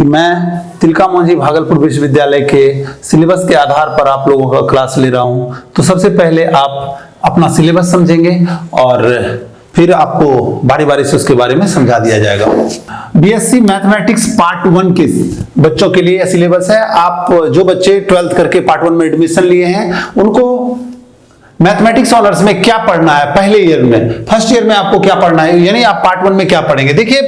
कि मैं तिलका मांझी भागलपुर विश्वविद्यालय के सिलेबस के आधार पर आप लोगों का क्लास ले रहा हूं। तो सबसे पहले आप अपना सिलेबस समझेंगे और फिर आपको बारी बारी से उसके बारे में समझा दिया जाएगा। बीएससी मैथमेटिक्स पार्ट 1 के बच्चों के लिए यह सिलेबस है। आप जो बच्चे 12th करके पार्ट 1 में एडमिशन लिए हैं उनको मैथमेटिक्स ऑनर्स में क्या पढ़ना है, पहले ईयर में, फर्स्ट ईयर में आपको क्या पढ़ना है, यानी आप पार्ट 1 में क्या पढ़ेंगे। देखिए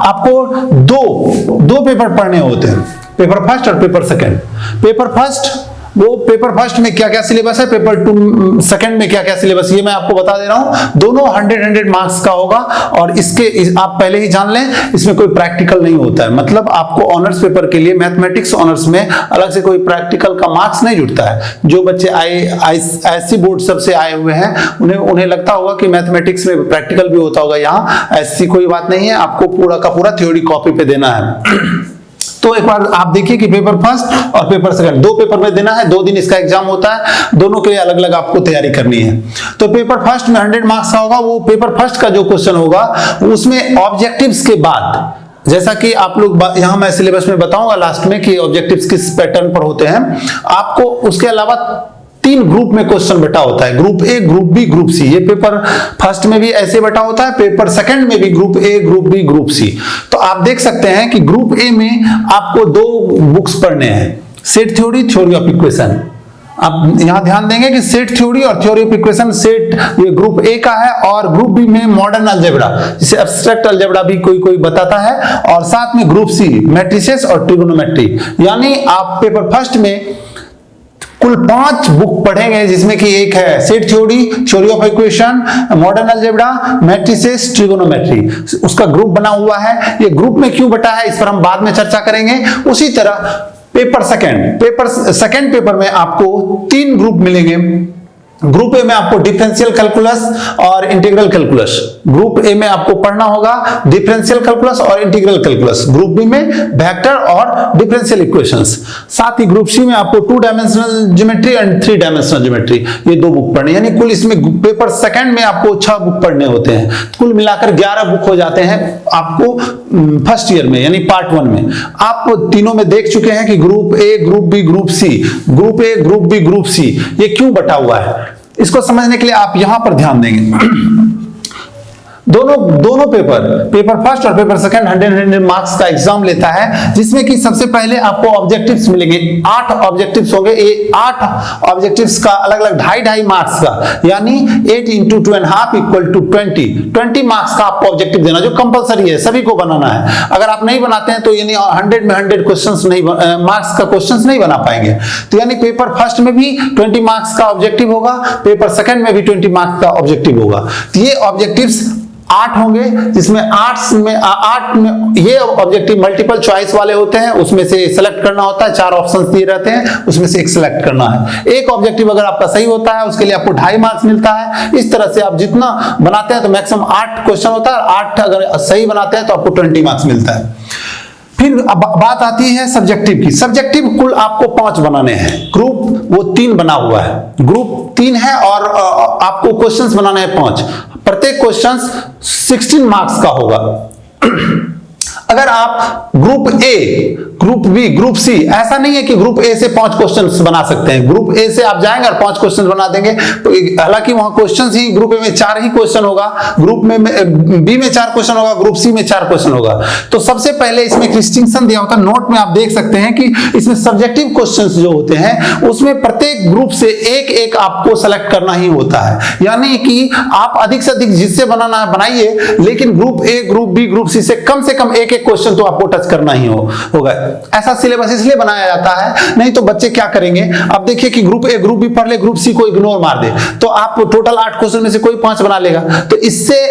आपको दो पेपर पढ़ने होते हैं, पेपर फर्स्ट और पेपर सेकंड। पेपर फर्स्ट, वो पेपर फर्स्ट में क्या क्या सिलेबस है, पेपर 2 सेकंड में क्या क्या सिलेबस, ये मैं आपको बता दे रहा हूं। दोनों 100 मार्क्स का होगा और आप पहले ही जान लें इसमें कोई प्रैक्टिकल नहीं होता है। मतलब आपको ऑनर्स पेपर के लिए मैथमेटिक्स ऑनर्स में अलग से कोई प्रैक्टिकल का मार्क्स नहीं जुड़ता है। जो बच्चे ISC बोर्ड सबसे आए हुए हैं उन्हें लगता होगा कि मैथमेटिक्स में प्रैक्टिकल भी होता होगा, यहाँ ऐसी कोई बात नहीं है। आपको पूरा का पूरा थ्योरी कॉपी पे देना है। तो एक बार आप देखिए कि पेपर फर्स्ट और पेपर सेकंड 2 पेपर में देना है, 2 दिन इसका एग्जाम होता है, दोनों के लिए अलग अलग आपको तैयारी करनी है। तो पेपर फर्स्ट में 100 मार्क्स का होगा। वो पेपर फर्स्ट का जो क्वेश्चन होगा उसमें ऑब्जेक्टिव्स के बाद, जैसा कि आप लोग यहां मैं सिलेबस में बताऊंगा लास्ट में कि ऑब्जेक्टिव्स किस पैटर्न पर होते हैं, आपको उसके अलावा 3 ग्रुप में क्वेश्चन बटा होता है, group A, group B, group C. ये पेपर फर्स्ट में भी ऐसे बटा होता है, पेपर सेकंड में भी group A, group B, group C. तो आप देख सकते हैं कि ग्रुप ए में आपको 2 बुक्स पढ़ने हैं, set theory, theory of equation. आप यहां ध्यान देंगे कि सेट थ्योरी और थ्योरी ऑफ इक्वेशन, सेट ये ग्रुप ए का है और ग्रुप बी में मॉडर्न अलजेब्रा, जिसे एब्स्ट्रैक्ट अलजेब्रा भी कोई बताता है, और साथ में ग्रुप सी मैट्रिसेस और ट्रिगोनोमेट्री। यानी आप पेपर फर्स्ट में कुल 5 बुक पढ़ेंगे, जिसमें कि एक है set theory, theory of equation, modern algebra, matrices, trigonometry. उसका ग्रुप बना हुआ है। ये ग्रुप में क्यों बटा है इस पर हम बाद में चर्चा करेंगे। उसी तरह पेपर सेकंड पेपर में आपको 3 ग्रुप मिलेंगे। ग्रुप ए में आपको डिफरेंशियल कैलकुलस और इंटीग्रल कैलकुलस, ग्रुप ए में आपको पढ़ना होगा डिफरेंशियल कैलकुलस और इंटीग्रल कैलकुलस, ग्रुप बी में वेक्टर और डिफरेंशियल इक्वेशंस। साथ ही ग्रुप सी में आपको 2 dimensional geometry and 3 dimensional geometry, ये 2 बुक पढ़ने, यानी कुल इसमें पेपर सेकंड में आपको 6 बुक पढ़ने होते हैं। कुल मिलाकर 11 बुक हो जाते हैं आपको फर्स्ट ईयर में, यानी पार्ट 1 में। आप तीनों में देख चुके हैं कि group A, group B, group C, group A, group B, group C, ये क्यों बटा हुआ है, इसको समझने के लिए आप यहां पर ध्यान देंगे। दोनों पेपर फर्स्ट और पेपर सेकंड 100 मार्क्स का एग्जाम लेता है, जिसमें कि सबसे पहले आपको ऑब्जेक्टिव्स मिलेंगे। 8 ऑब्जेक्टिव्स होंगे। ये 8 ऑब्जेक्टिव्स का अलग अलग 2.5 मार्क्स का, यानी 8 × 2.5 = 20 मार्क्स का आपको ऑब्जेक्टिव देना, जो कंपलसरी है, सभी को बनाना है। अगर आप नहीं बनाते हैं तो यानी 100 में 100 क्वेश्चंस नहीं, मार्क्स का क्वेश्चंस नहीं बना पाएंगे। तो यानी पेपर फर्स्ट में भी 20 मार्क्स का ऑब्जेक्टिव होगा, पेपर सेकंड में भी 20 मार्क्स का ऑब्जेक्टिव होगा। तो ये ऑब्जेक्टिव्स 8 होंगे, जिसमें 8 में ये ऑब्जेक्टिव मल्टीपल चॉइस वाले होते हैं, उसमें से सेलेक्ट करना होता है। 4 ऑप्शंस दिए रहते हैं, उसमें से एक सेलेक्ट करना है। एक ऑब्जेक्टिव अगर आपका सही होता है उसके लिए आपको 2.5 मार्क्स मिलता है। इस तरह से आप जितना बनाते हैं तो मैक्सिमम 8 क्वेश्चन होता है, 8 अगर सही बनाते हैं तो आपको 20 मार्क्स मिलता है। फिर अब बात आती है सब्जेक्टिव की। सब्जेक्टिव कुल आपको 5 बनाने हैं। ग्रुप वो 3 बना हुआ है, ग्रुप 3 है और आपको क्वेश्चंस बनाने हैं 5। प्रत्येक क्वेश्चंस 16 मार्क्स का होगा। अगर आप group A, group B, group C, ऐसा नहीं है कि ग्रुप ए से 5 क्वेश्चंस बना सकते हैं। ग्रुप ए से आप जाएंगे और 5 क्वेश्चंस बना देंगे, तो हालांकि वहां क्वेश्चंस ही ग्रुप ए में 4 ही क्वेश्चन होगा, ग्रुप में बी में 4 क्वेश्चन होगा, ग्रुप सी में 4 क्वेश्चन होगा। तो सबसे पहले इसमें डिस्टिंक्शन दिया होता है, नोट में आप देख सकते हैं कि इसमें सब्जेक्टिव क्वेश्चंस जो होते हैं उसमें प्रत्येक ग्रुप से एक आपको सेलेक्ट करना ही होता है। यानी कि आप अधिक से अधिक जिससे बनाना है बनाइए, लेकिन group A, group B, group C से कम एक क्वेश्चन तो आपको टच करना ही होगा। ऐसा सिलेबस इसलिए बनाया जाता है, नहीं तो बच्चे क्या करेंगे। अब देखिए कि ग्रुप ए, ग्रुप बी पढ़ ले, ग्रुप सी को इग्नोर मार दे, तो आप टोटल 8 क्वेश्चन में से कोई 5 बना लेगा। तो इससे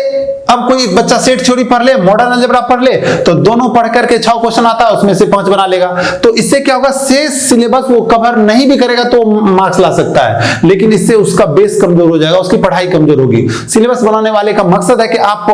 अब कोई बच्चा सेट थ्योरी पढ़ ले, मॉडर्न अलजेब्रा पढ़ ले, तो दोनों पढ़ करके 6 क्वेश्चन आता है, उसमें से 5 बना लेगा। तो इससे क्या होगा, शेष सिलेबस वो कवर नहीं भी करेगा तो मार्क्स ला सकता है, लेकिन इससे उसका बेस कमजोर हो जाएगा, उसकी पढ़ाई कमजोर होगी। सिलेबस बनाने वाले का मकसद है कि आप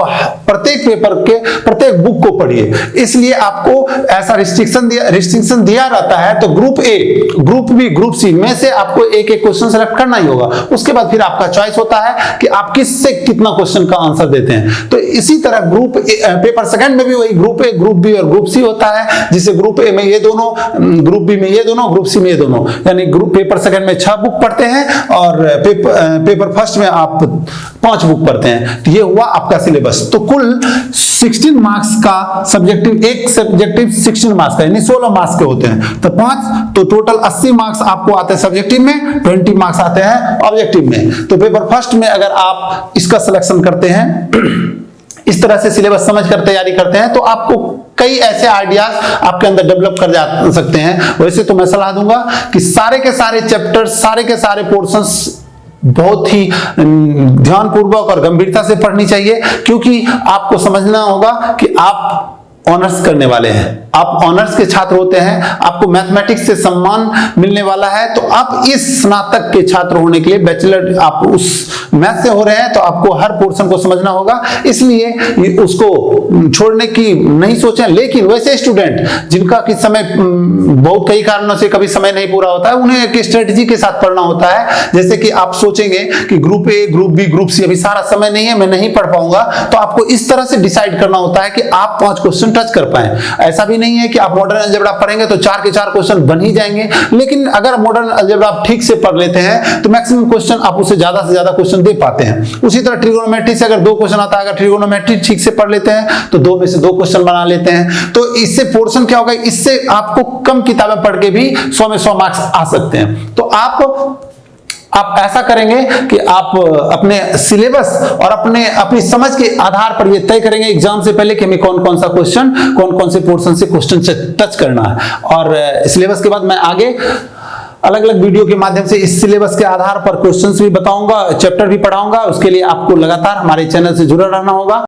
प्रत्येक पेपर के प्रत्येक बुक को पढ़िए, इसलिए आपको ऐसा रिस्ट्रिक्शन दिया रहता है। तो group A, group B, group C में से आपको एक क्वेश्चन सेलेक्ट करना ही होगा। उसके बाद फिर आपका चॉइस होता है कि आप किससे कितना क्वेश्चन का आंसर देते हैं। तो इसी तरह ग्रुप पेपर सेकंड में भी वही ग्रुप ए, ग्रुप बी और ग्रुप सी होता है, जिसे ग्रुप ए में ये दोनों, ग्रुप बी में ये दोनों, ग्रुप सी में ये दोनों, यानी ग्रुप पेपर सेकंड में 6 बुक पढ़ते हैं और पेपर फर्स्ट में आप 5 बुक पढ़ते हैं। तो ये हुआ आपका सिलेबस। तो कुल 16 मार्क्स का सब्जेक्टिव, एक सब्जेक्टिव 16 मार्क्स का यानी 16 मार्क्स के होते हैं, तो 5, तो टोटल 80 मार्क्स आपको आते हैं सब्जेक्टिव में, 20 मार्क्स आते हैं ऑब्जेक्टिव में। तो पेपर फर्स्ट में अगर आप इसका सिलेक्शन करते हैं, इस तरह से सिलेबस समझ कर तैयारी करते हैं, तो आपको कई ऐसे आइडियाज आपके अंदर डेवलप कर जा सकते हैं। वैसे तो मैं सलाह दूंगा कि सारे के सारे चैप्टर, सारे के सारे पोर्शंस बहुत ही ध्यानपूर्वक और गंभीरता से पढ़नी चाहिए, क्योंकि आपको समझना होगा कि आप ऑनर्स करने वाले हैं, आप ऑनर्स के छात्र होते हैं, आपको मैथमेटिक्स से सम्मान मिलने वाला है। तो आप इस स्नातक के छात्र होने के लिए, बैचलर आप उस मैथ से हो रहे हैं, तो आपको हर पोर्शन को समझना होगा, इसलिए उसको छोड़ने की नहीं सोचें। लेकिन वैसे स्टूडेंट जिनका किस समय बहुत कई कारणों से कभी समय नहीं पूरा होता है, उन्हें एक स्ट्रेटजी के साथ पढ़ना होता है। जैसे कि आप सोचेंगे कि group A, group B, group C अभी सारा समय नहीं है, मैं नहीं पढ़ पाऊंगा, तो आपको इस तरह से डिसाइड करना होता है कि आप 5 क्वेश्चन टच कर पाए। ऐसा भी नहीं है कि आप मॉडर्न अलजेब्रा पढ़ेंगे तो 4 के 4 क्वेश्चन बन ही जाएंगे, लेकिन अगर मॉडर्न अलजेब्रा आप ठीक से पढ़ लेते हैं तो मैक्सिमम क्वेश्चन आप उसे ज्यादा से ज्यादा क्वेश्चन दे पाते हैं। उसी तरह ट्रिगोनोमेट्री से अगर 2 क्वेश्चन आता है, अगर ट्रिगोनोमेट्री ठीक से पढ़ लेते हैं तो 2 में से 2 क्वेश्चन बना लेते हैं। तो इससे पोर्शन क्या होगा, इससे आपको कम किताबें पढ़ के भी 100 में 100 मार्क्स आ सकते हैं। तो आप ऐसा करेंगे कि आप अपने सिलेबस और अपनी समझ के आधार पर ये तय करेंगे एग्जाम से पहले कि हमें कौन कौन सा क्वेश्चन, कौन कौन से पोर्शन से क्वेश्चन टच करना है। और सिलेबस के बाद मैं आगे अलग अलग वीडियो के माध्यम से इस सिलेबस के आधार पर क्वेश्चंस भी बताऊंगा, चैप्टर भी पढ़ाऊंगा। उसके लिए आपको लगातार हमारे चैनल से जुड़े रहना होगा।